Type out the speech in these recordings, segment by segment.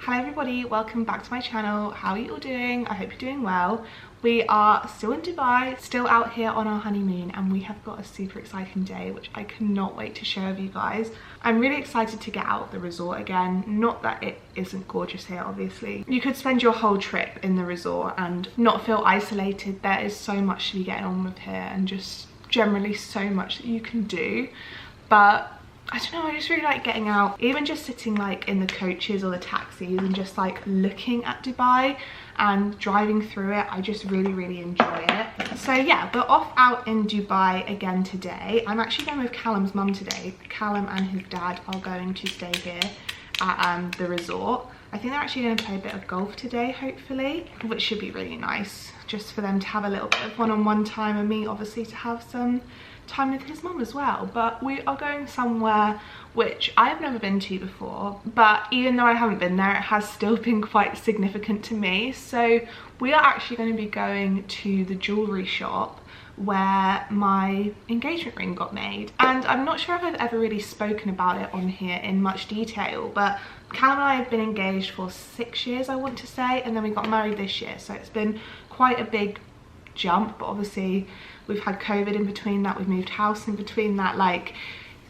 Hello everybody, welcome back to my channel. How are you all doing? I hope you're doing well. We are still in Dubai, still out here on our honeymoon, and we have got a super exciting day which I cannot wait to share with you guys. I'm really excited to get out of the resort again. Not that it isn't gorgeous here, obviously. You could spend your whole trip in the resort and not feel isolated. There is so much to be getting on with here and just generally so much that you can do. But I don't know, I just really like getting out, even just sitting like in the coaches or the taxis and just like looking at Dubai and driving through it. I just really enjoy it. So yeah, we're off out in Dubai again today. I'm actually going with Callum's mum today. Callum and his dad are going to stay here at the resort. I think they're actually going to play a bit of golf today, hopefully, which should be really nice, just for them to have a little bit of one-on-one time, and me obviously to have some time with his mum as well. But we are going somewhere which I've never been to before, but even though I haven't been there, it has still been quite significant to me. So we are actually going to be going to the jewellery shop where my engagement ring got made, and I'm not sure if I've ever really spoken about it on here in much detail, but Callum and I have been engaged for 6 years, I want to say, and then we got married this year, so it's been quite a big jump. But obviously we've had COVID in between that, we've moved house in between that, like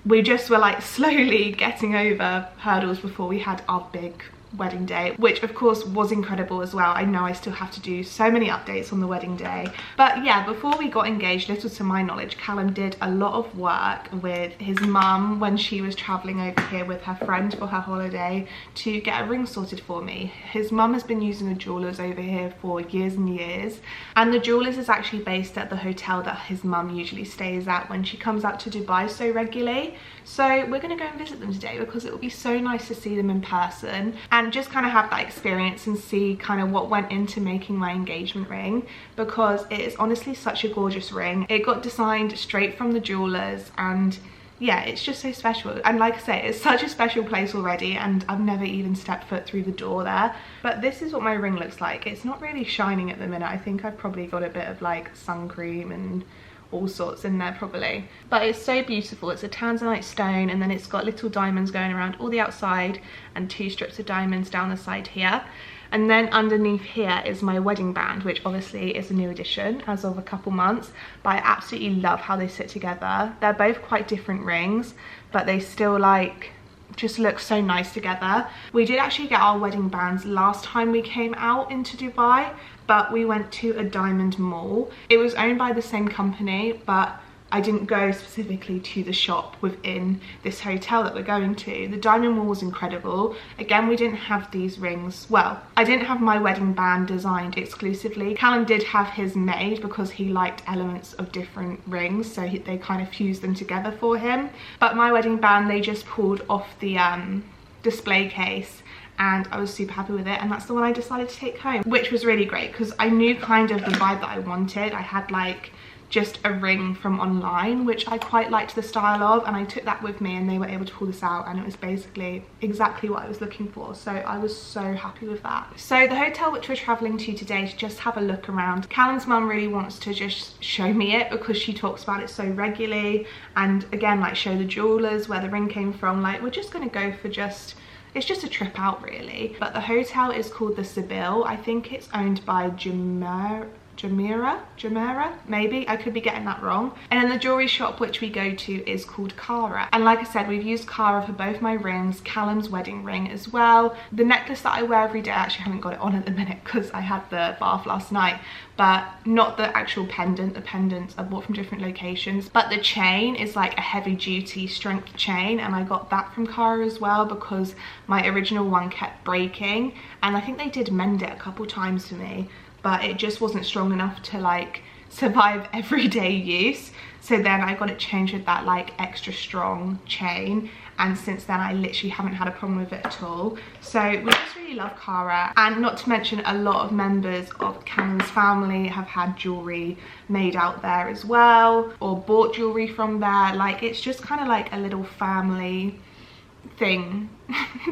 we just were like slowly getting over hurdles before we had our big wedding day, which of course was incredible as well. I know I still have to do so many updates on the wedding day, but yeah, before we got engaged, little to my knowledge, Callum did a lot of work with his mum when she was traveling over here with her friend for her holiday to get a ring sorted for me. His mum has been using a jewellers over here for years and years, and the jewellers is actually based at the hotel that his mum usually stays at when she comes out to Dubai so regularly. So we're going to go and visit them today because it will be so nice to see them in person and just kind of have that experience and see kind of what went into making my engagement ring, because it is honestly such a gorgeous ring. It got designed straight from the jewellers, and yeah, it's just so special. And like I say, it's such a special place already, and I've never even stepped foot through the door there. But this is what my ring looks like. It's not really shining at the minute. I think I've probably got a bit of like sun cream and all sorts in there probably, but it's so beautiful. It's a tanzanite stone, and then it's got little diamonds going around all the outside and 2 strips of diamonds down the side here. And then underneath here is my wedding band, which obviously is a new addition as of a couple months, but I absolutely love how they sit together. They're both quite different rings, but they still like just look so nice together. We did actually get our wedding bands last time we came out into Dubai, but we went to a diamond mall. It was owned by the same company, but I didn't go specifically to the shop within this hotel that we're going to. The diamond mall was incredible. Again, we didn't have these rings. Well, I didn't have my wedding band designed exclusively. Callum did have his made because he liked elements of different rings, so they kind of fused them together for him. But my wedding band, they just pulled off the display case, and I was super happy with it, and that's the one I decided to take home, which was really great because I knew kind of the vibe that I wanted. I had like just a ring from online which I quite liked the style of, and I took that with me, and they were able to pull this out, and it was basically exactly what I was looking for, so I was so happy with that. So the hotel which we're traveling to today to just have a look around, Callum's mum really wants to just show me it because she talks about it so regularly, and again like show the jewellers where the ring came from. Like we're just going to go for it's just a trip out really. But the hotel is called the Zabeel. I think it's owned by Jumeirah, maybe, I could be getting that wrong. And then the jewellery shop which we go to is called Cara, and like I said, we've used Cara for both my rings, Callum's wedding ring as well. The necklace that I wear every day, I actually haven't got it on at the minute because I had the bath last night, but not the actual pendant. The pendants I bought from different locations, but the chain is like a heavy duty strength chain, and I got that from Cara as well because my original one kept breaking, and I think they did mend it a couple times for me, but it just wasn't strong enough to like survive everyday use. So then I got it changed with that like extra strong chain, and since then I literally haven't had a problem with it at all. So we just really love Cara, and not to mention a lot of members of Callum's family have had jewellery made out there as well, or bought jewellery from there. Like it's just kind of like a little family thing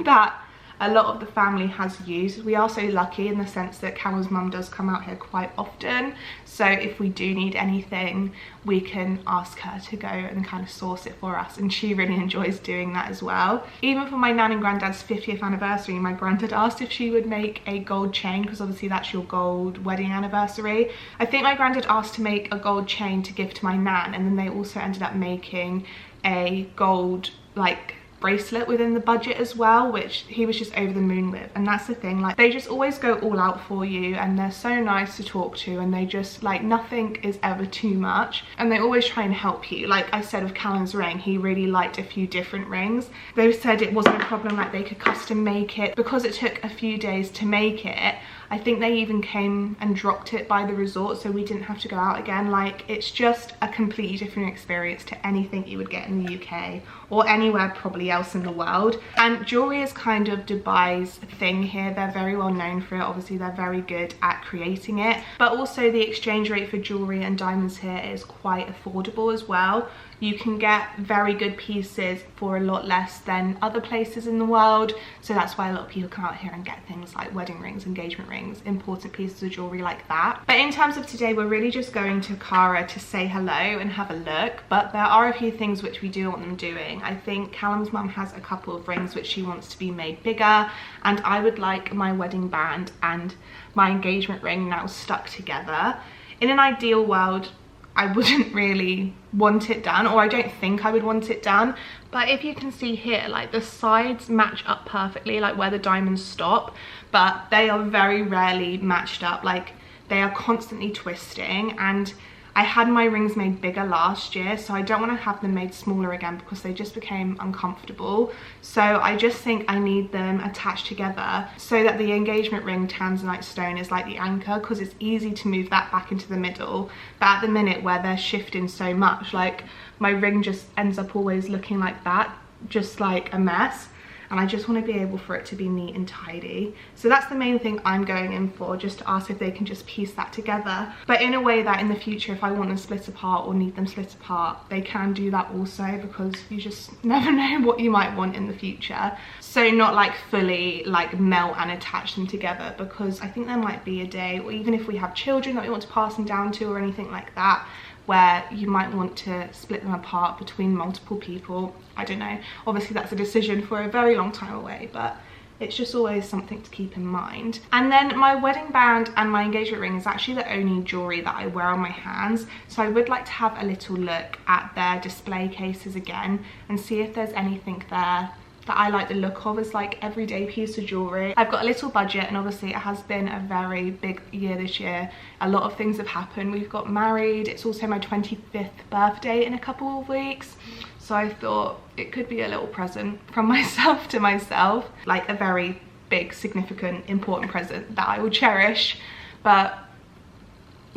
that a lot of the family has used. We are so lucky in the sense that Callum's mum does come out here quite often, so if we do need anything we can ask her to go and kind of source it for us, and she really enjoys doing that as well. Even for my nan and granddad's 50th anniversary, my granddad asked if she would make a gold chain, because obviously that's your gold wedding anniversary. I think my granddad asked to make a gold chain to give to my nan, and then they also ended up making a gold like bracelet within the budget as well, which he was just over the moon with. And that's the thing, like they just always go all out for you, and they're so nice to talk to, and they just like, nothing is ever too much, and they always try and help you. Like I said with Callum's ring, he really liked a few different rings. They said it wasn't a problem, like they could custom make it. Because it took a few days to make it, I think they even came and dropped it by the resort, so we didn't have to go out again. Like it's just a completely different experience to anything you would get in the UK or anywhere probably else in the world. And jewellery is kind of Dubai's thing here. They're very well known for it. Obviously they're very good at creating it, but also the exchange rate for jewellery and diamonds here is quite affordable as well. You can get very good pieces for a lot less than other places in the world, so that's why a lot of people come out here and get things like wedding rings, engagement rings, important pieces of jewellery like that. But in terms of today, we're really just going to Cara to say hello and have a look, but there are a few things which we do want them doing. I think Callum's mum has a couple of rings which she wants to be made bigger, and I would like my wedding band and my engagement ring now stuck together. In an ideal world, I wouldn't really want it done, or I don't think I would want it done, but if you can see here, like the sides match up perfectly, like where the diamonds stop, but they are very rarely matched up. Like they are constantly twisting, and I had my rings made bigger last year, so I don't want to have them made smaller again because they just became uncomfortable. So I just think I need them attached together so that the engagement ring tanzanite stone is like the anchor, because it's easy to move that back into the middle. But at the minute where they're shifting so much, like my ring just ends up always looking like that, just like a mess. And I just want to be able for it to be neat and tidy. So that's the main thing I'm going in for, just to ask if they can just piece that together, but in a way that in the future, if I want them split apart or need them split apart, they can do that also, because you just never know what you might want in the future. So not like fully like melt and attach them together, because I think there might be a day, or even if we have children that we want to pass them down to or anything like that, where you might want to split them apart between multiple people. I don't know, obviously that's a decision for a very long time away, but it's just always something to keep in mind. And then my wedding band and my engagement ring is actually the only jewellery that I wear on my hands, so I would like to have a little look at their display cases again and see if there's anything there that I like the look of as like everyday piece of jewellery. I've got a little budget, and obviously it has been a very big year this year. A lot of things have happened. We've got married. It's also my 25th birthday in a couple of weeks. So I thought it could be a little present from myself to myself, like a very big, significant, important present that I will cherish. But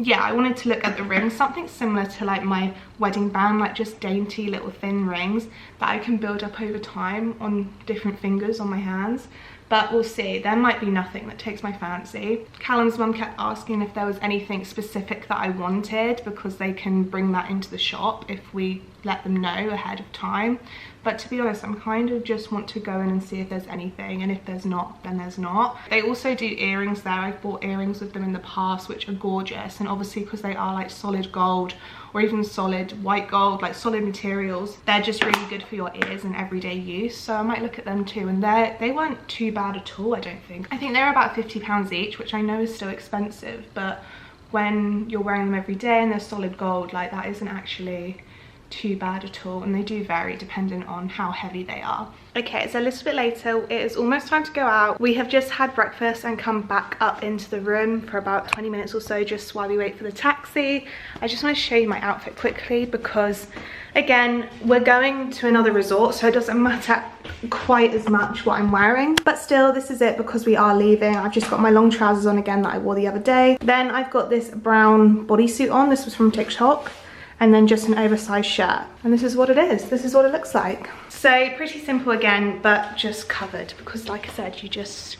yeah, I wanted to look at the rings, something similar to like my wedding band, like just dainty little thin rings that I can build up over time on different fingers on my hands. But we'll see, there might be nothing that takes my fancy. Callum's mum kept asking if there was anything specific that I wanted, because they can bring that into the shop if we let them know ahead of time. But to be honest, I'm kind of just want to go in and see if there's anything, and if there's not, then there's not. They also do earrings there. I've bought earrings with them in the past, which are gorgeous, and obviously because they are like solid gold or even solid white gold, like solid materials, they're just really good for your ears and everyday use. So I might look at them too, and they weren't too bad at all, I don't think. I think they're about £50 each, which I know is still expensive, but when you're wearing them every day and they're solid gold, like that isn't actually too bad at all, and they do vary depending on how heavy they are. Okay, it's a little bit later. It is almost time to go out. We have just had breakfast and come back up into the room for about 20 minutes or so, just while we wait for the taxi. I just want to show you my outfit quickly, because again, we're going to another resort, so it doesn't matter quite as much what I'm wearing, but still this is it because we are leaving. I've just got my long trousers on again that I wore the other day. Then I've got this brown bodysuit on. This was from TikTok. And then just an oversized shirt, and this is what it is. This is what it looks like. So pretty simple again, but just covered, because like I said, it's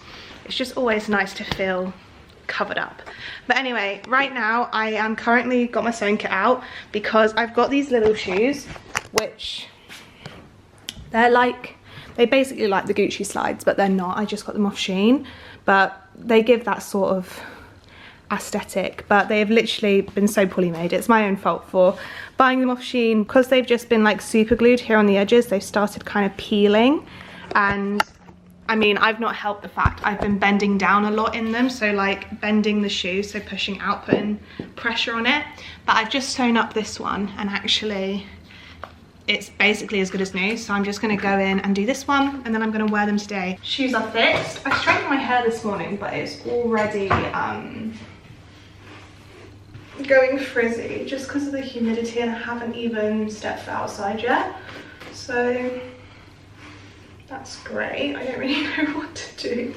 just always nice to feel covered up. But anyway, right now I am currently got my sewing kit out, because I've got these little shoes, which they're They basically like the Gucci slides, but they're not. I just got them off Shein, but they give that sort of aesthetic, but they have literally been so poorly made. It's my own fault for buying them off Shein, because they've just been like super glued here on the edges. They've started kind of peeling, and I mean, I've not helped the fact I've been bending down a lot in them, so like bending the shoe, so pushing out, putting pressure on it. But I've just sewn up this one, and actually it's basically as good as new. So I'm just going to go in and do this one, and then I'm going to wear them today. Shoes are fixed. I straightened my hair this morning, but it's already going frizzy just because of the humidity, and I haven't even stepped outside yet. So that's great. I don't really know what to do.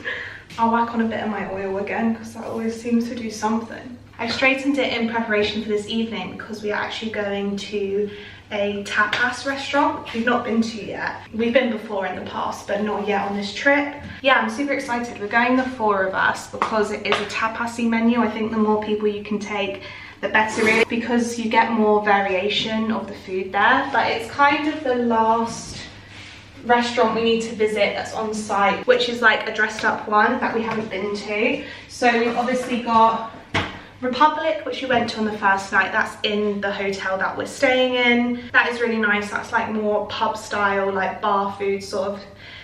I'll whack on a bit of my oil again, because that always seems to do something. I straightened it in preparation for this evening, because we are actually going to a tapas restaurant, which we've not been to yet. We've been before in the past, but not yet on this trip. Yeah, I'm super excited. We're going the 4 of us, because it is a tapasy menu. I think the more people you can take, the better, really, because you get more variation of the food there. But it's kind of the last restaurant we need to visit that's on site, which is like a dressed up one that we haven't been to. So we've obviously got Republic, which we went to on the first night. That's in the hotel that we're staying in. That is really nice. That's like more pub style, like bar food sort of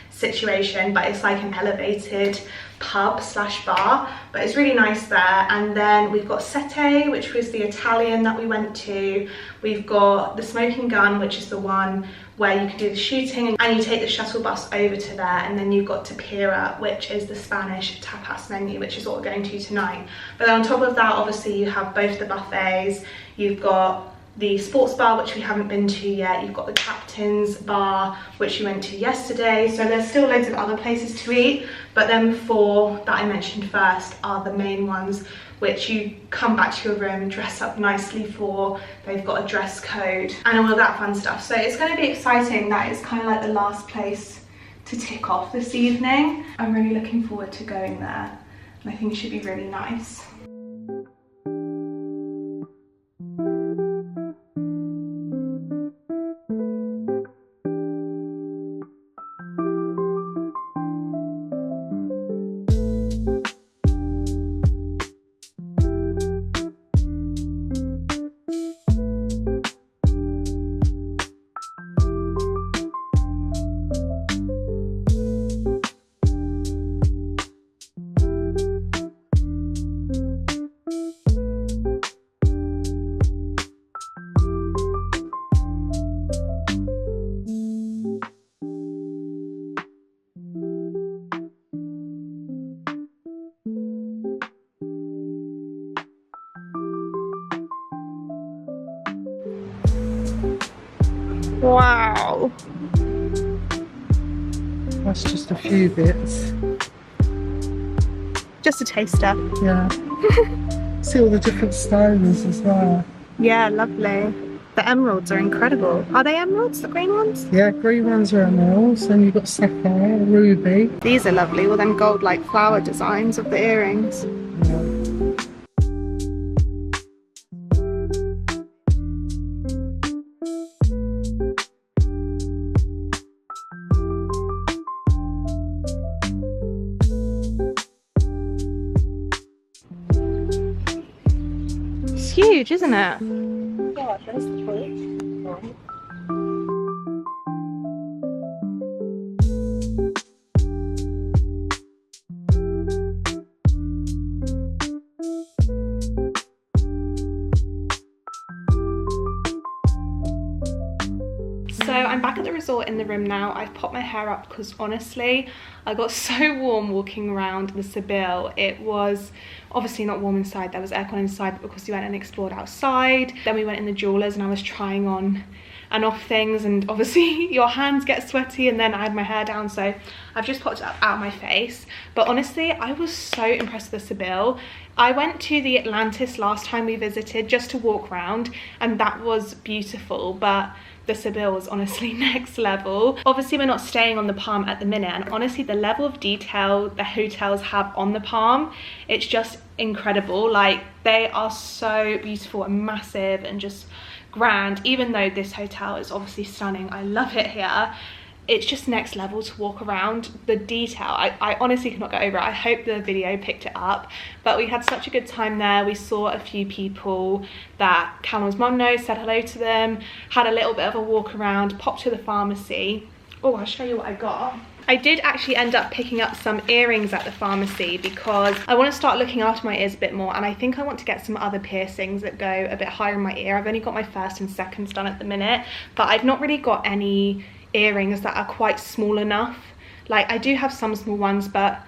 situation, but it's like an elevated pub slash bar, but it's really nice there. And then we've got Sete, which was the Italian that we went to. We've got the Smoking Gun, which is the one where you can do the shooting and you take the shuttle bus over to there. And then you've got Taperia, which is the Spanish tapas menu, which is what we're going to tonight. But then on top of that, obviously you have both the buffets. You've got the sports bar, which we haven't been to yet. You've got the Captain's Bar, which we went to yesterday. So there's still loads of other places to eat, but then 4 that I mentioned first are the main ones, which you come back to your room, dress up nicely for. They've got a dress code and all of that fun stuff. So it's going to be exciting. That is kind of like the last place to tick off this evening. I'm really looking forward to going there, and I think it should be really nice. Wow. That's just a few bits. Just a taster. Yeah. See all the different stones as well. Yeah, lovely. The emeralds are incredible. Are they emeralds, the green ones? Yeah, green ones are emeralds, and you've got sapphire, ruby. These are lovely, all them gold like flower designs of the earrings. Yeah. It's huge, isn't it? Yeah, there's the twig. So I'm back at the resort in the room now. I've popped my hair up because honestly, I got so warm walking around the Zabeel. It was obviously not warm inside, there was aircon inside, but because we went and explored outside. Then we went in the Jewellers and I was trying on and off things, and obviously your hands get sweaty, and then I had my hair down, so I've just popped it out my face. But honestly, I was so impressed with the Zabeel. I went to the Atlantis last time we visited just to walk around, and that was beautiful, but the Zabeel was honestly next level. Obviously we're not staying on the Palm at the minute, and honestly the level of detail the hotels have on the Palm, it's just incredible. Like, they are so beautiful and massive and just grand. Even though this hotel is obviously stunning, I love it here, it's just next level to walk around. The detail, I honestly cannot get over it. I hope the video picked it up, but we had such a good time there. We saw a few people that Callum's mum knows, said hello to them, had a little bit of a walk around, popped to the pharmacy. Oh, I'll show you what I got. I did actually end up picking up some earrings at the pharmacy because I want to start looking after my ears a bit more, and I think I want to get some other piercings that go a bit higher in my ear. I've only got my first and seconds done at the minute, but I've not really got any earrings that are quite small enough. Like, I do have some small ones, but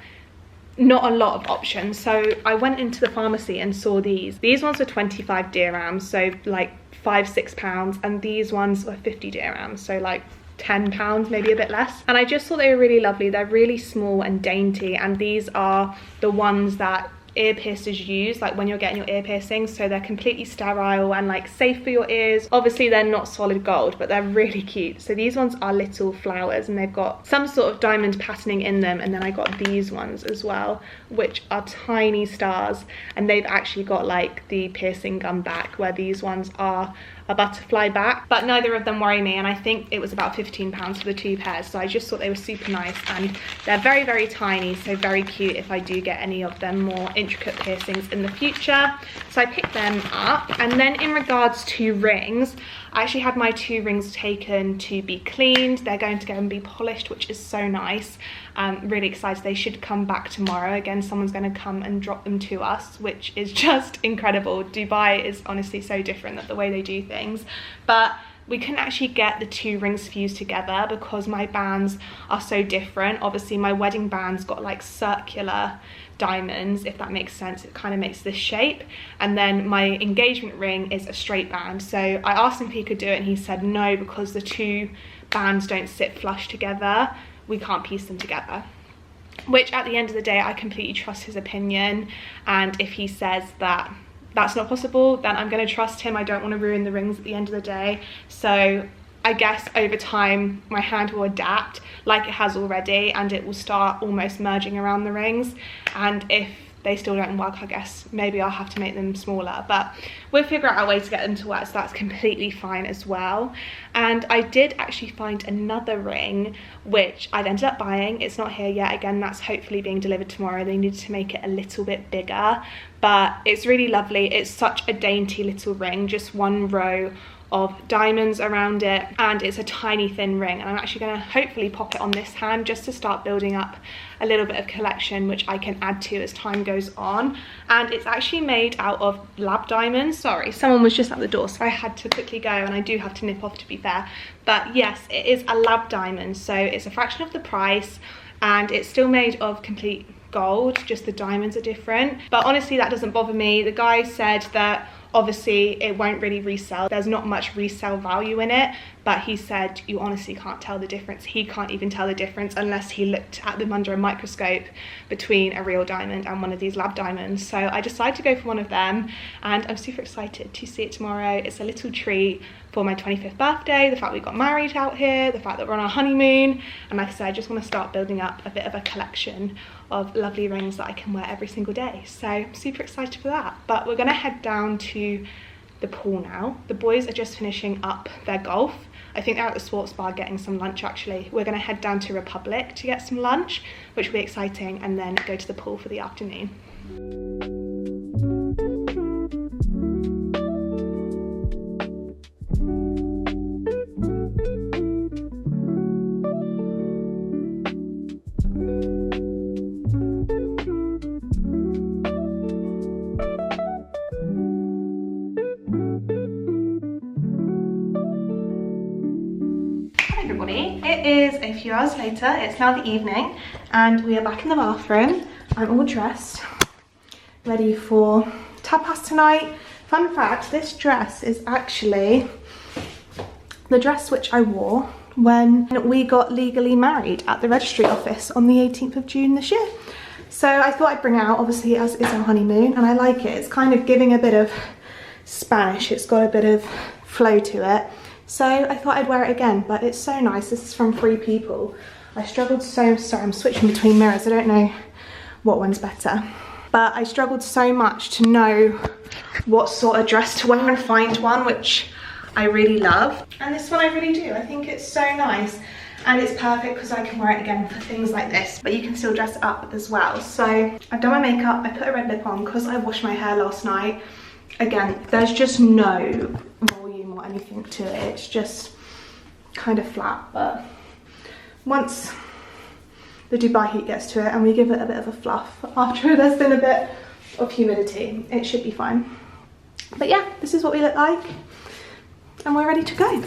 not a lot of options. So I went into the pharmacy and saw these ones were 25 dirhams, so like £5–6, and these ones were 50 dirhams, so like £10, maybe a bit less. And I just thought they were really lovely. They're really small and dainty, and these are the ones that ear piercers use, like when you're getting your ear piercings, so they're completely sterile and like safe for your ears. Obviously they're not solid gold, but they're really cute. So these ones are little flowers, and they've got some sort of diamond patterning in them, and then I got these ones as well, which are tiny stars, and they've actually got like the piercing gun back, where these ones are a butterfly back, but neither of them worry me, and I think it was about £15 for the 2 pairs, so I just thought they were super nice, and they're very, very tiny, so very cute if I do get any of them more intricate piercings in the future. So I picked them up. And then in regards to rings, I actually had my 2 rings taken to be cleaned. They're going to go and be polished, which is so nice. I'm really excited. They should come back tomorrow. Again, someone's going to come and drop them to us, which is just incredible. Dubai is honestly so different, the way they do things. But we couldn't actually get the 2 rings fused together because my bands are so different. Obviously my wedding band's got like circular diamonds, if that makes sense. It kind of makes this shape, and then my engagement ring is a straight band. So I asked him if he could do it, and he said no, because the 2 bands don't sit flush together, we can't piece them together. Which at the end of the day, I completely trust his opinion, and if he says that that's not possible, then I'm going to trust him. I don't want to ruin the rings at the end of the day. So I guess over time my hand will adapt like it has already, and it will start almost merging around the rings, and if they still don't work, I guess maybe I'll have to make them smaller, but we'll figure out a way to get them to work, so that's completely fine as well. And I did actually find another ring which I've ended up buying. It's not here yet. Again, that's hopefully being delivered tomorrow. They needed to make it a little bit bigger, but it's really lovely. It's such a dainty little ring, just 1 row of diamonds around it, and it's a tiny thin ring, and I'm actually going to hopefully pop it on this hand just to start building up a little bit of collection, which I can add to as time goes on. And it's actually made out of lab diamonds. Sorry, someone was just at the door, so I had to quickly go, and I do have to nip off, to be fair. But yes, it is a lab diamond, so it's a fraction of the price, and it's still made of complete gold, just the diamonds are different. But honestly, that doesn't bother me. The guy said that obviously it won't really resell, there's not much resale value in it, but he said you honestly can't tell the difference. He can't even tell the difference unless he looked at them under a microscope between a real diamond and one of these lab diamonds. So I decided to go for one of them, and I'm super excited to see it tomorrow. It's a little treat for my 25th birthday, the fact we got married out here, the fact that we're on our honeymoon, and like I said, I just want to start building up a bit of a collection of lovely rings that I can wear every single day. So I'm super excited for that. But we're gonna head down to the pool now. The boys are just finishing up their golf. I think they're at the sports bar getting some lunch actually. We're gonna head down to Republic to get some lunch, which will be exciting, and then go to the pool for the afternoon. It is a few hours later. It's now the evening, and we are back in the bathroom. I'm all dressed, ready for tapas tonight. Fun fact, this dress is actually the dress which I wore when we got legally married at the registry office on the 18th of June this year. So I thought I'd bring it out, obviously, as it's our honeymoon, and I like it. It's kind of giving a bit of Spanish. It's got a bit of flow to it. So I thought I'd wear it again, but it's so nice. This is from Free People. I struggled so, sorry, I'm switching between mirrors. I don't know what one's better. But I struggled so much to know what sort of dress to wear and find one, which I really love. And this one I really do. I think it's so nice. and it's perfect because I can wear it again for things like this, but you can still dress it up as well. So I've done my makeup, I put a red lip on because I washed my hair last night. Again, there's just no volume or anything to it, it's just kind of flat, but once the Dubai heat gets to it and we give it a bit of a fluff after there's been a bit of humidity, it should be fine. But yeah, this is what we look like and we're ready to go.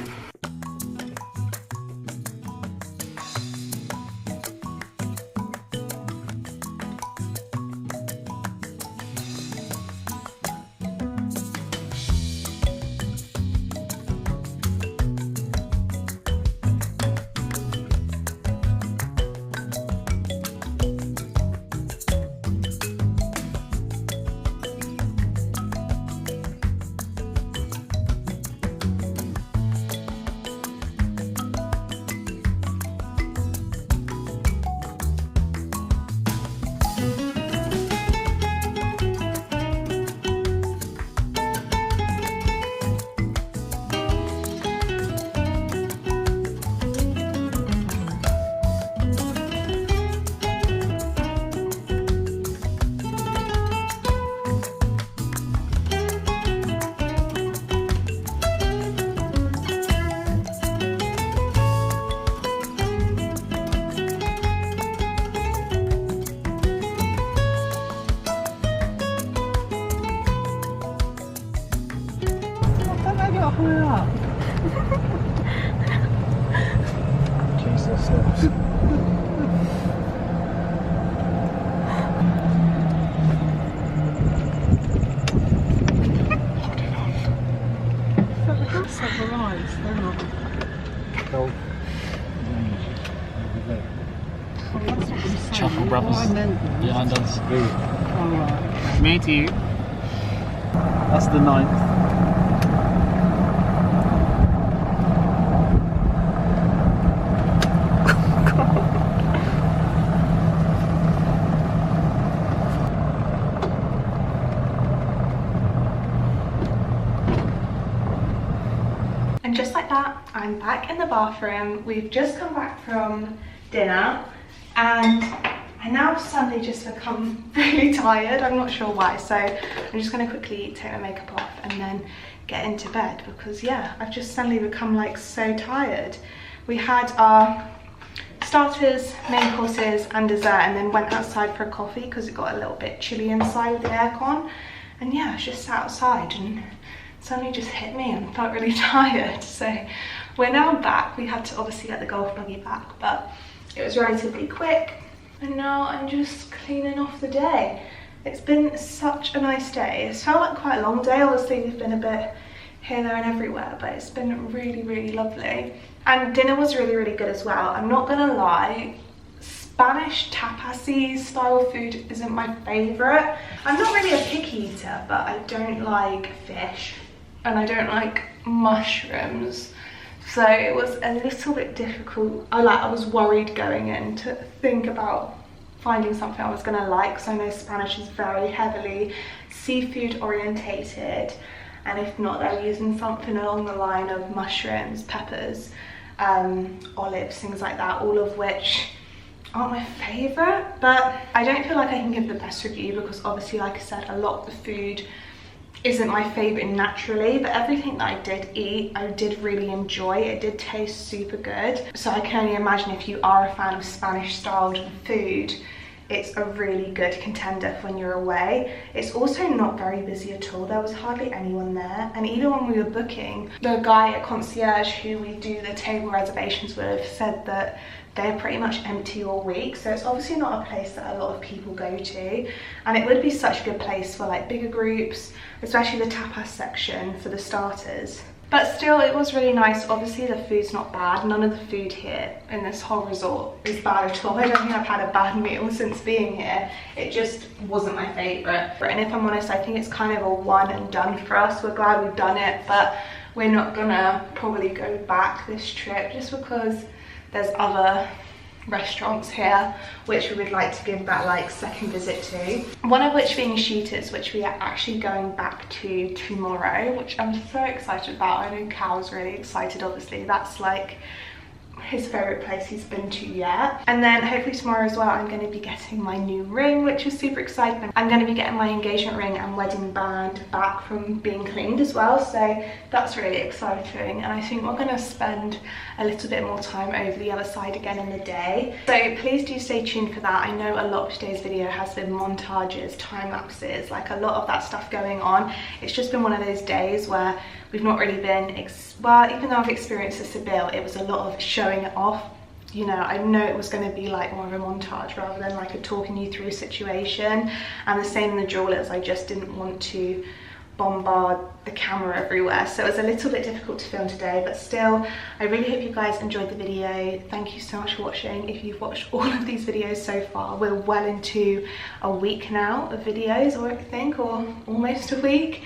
Jesus. Chuckle Brothers behind us. Me to you. That's the 9th. And just like that, I'm back in the bathroom. We've just come back from dinner and I now suddenly just become really tired. I'm not sure why, so I'm just going to quickly take my makeup off and then get into bed because yeah, I've just suddenly become like so tired. We had our starters, main courses and dessert and then went outside for a coffee because it got a little bit chilly inside with the aircon, and yeah, I was just sat outside and suddenly just hit me and felt really tired. So we're now back. We had to obviously get the golf buggy back, but it was relatively quick. And now I'm just cleaning off the day. It's been such a nice day. It's felt like quite a long day. Obviously we've been a bit here, there and everywhere, but it's been really, really lovely. And dinner was really, really good as well. I'm not gonna lie, Spanish tapasy style food isn't my favorite. I'm not really a picky eater, but I don't like fish and I don't like mushrooms. So it was a little bit difficult. I was worried going in to think about finding something I was gonna like, because I know Spanish is very heavily seafood orientated, and if not, they're using something along the line of mushrooms, peppers, olives, things like that, all of which aren't my favorite. But I don't feel like I can give the best review because obviously, like I said, a lot of the food isn't my favorite naturally, but everything that I did eat, I did really enjoy. It did taste super good. So I can only imagine if you are a fan of Spanish styled food, it's a really good contender for when you're away. It's also not very busy at all. There was hardly anyone there. And even when we were booking, the guy at concierge who we do the table reservations with said that they're pretty much empty all week. So it's obviously not a place that a lot of people go to. And it would be such a good place for like bigger groups, especially the tapas section for the starters. But still, it was really nice. Obviously the food's not bad. None of the food here in this whole resort is bad at all. I don't think I've had a bad meal since being here. It just wasn't my favorite. And if I'm honest, I think it's kind of a one and done for us. We're glad we've done it, but we're not gonna probably go back this trip just because there's other restaurants here which we would like to give that like second visit to, one of which being Shooters, which we are actually going back to tomorrow, which I'm so excited about. I know Cal's really excited. Obviously that's like his favourite place he's been to yet. And then hopefully tomorrow as well, I'm going to be getting my new ring, which is super exciting. I'm going to be getting my engagement ring and wedding band back from being cleaned as well, so that's really exciting. And I think we're going to spend a little bit more time over the other side again in the day, so please do stay tuned for that. I know a lot of today's video has been montages, time lapses, like a lot of that stuff going on. It's just been one of those days where we've not really been well, even though I've experienced a Zabeel, it was a lot of showing it off. You know, I know it was going to be like more of a montage rather than like a talking you through situation. And the same in the jewellers, I just didn't want to bombard the camera everywhere, so it was a little bit difficult to film today, but still I really hope you guys enjoyed the video. Thank you so much for watching. If you've watched all of these videos so far, we're well into a week now of videos, or I think, or almost a week,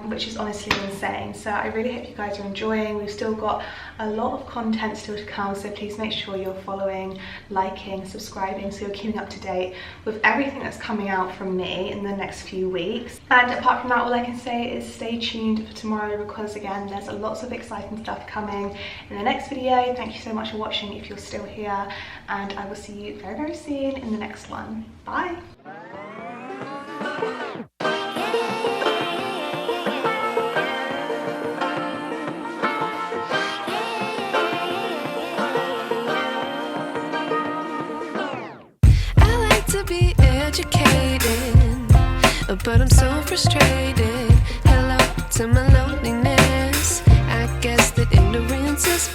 which is honestly insane. So I really hope you guys are enjoying. We've still got a lot of content still to come, so please make sure you're following, liking, subscribing, so you're keeping up to date with everything that's coming out from me in the next few weeks. And apart from that, all I can say is stay tuned for tomorrow, because again, there's lots of exciting stuff coming in the next video. Thank you so much for watching if you're still here, and I will see you very, very soon in the next one. Bye. But I'm so frustrated. Hello to my loneliness. I guess that ignorance is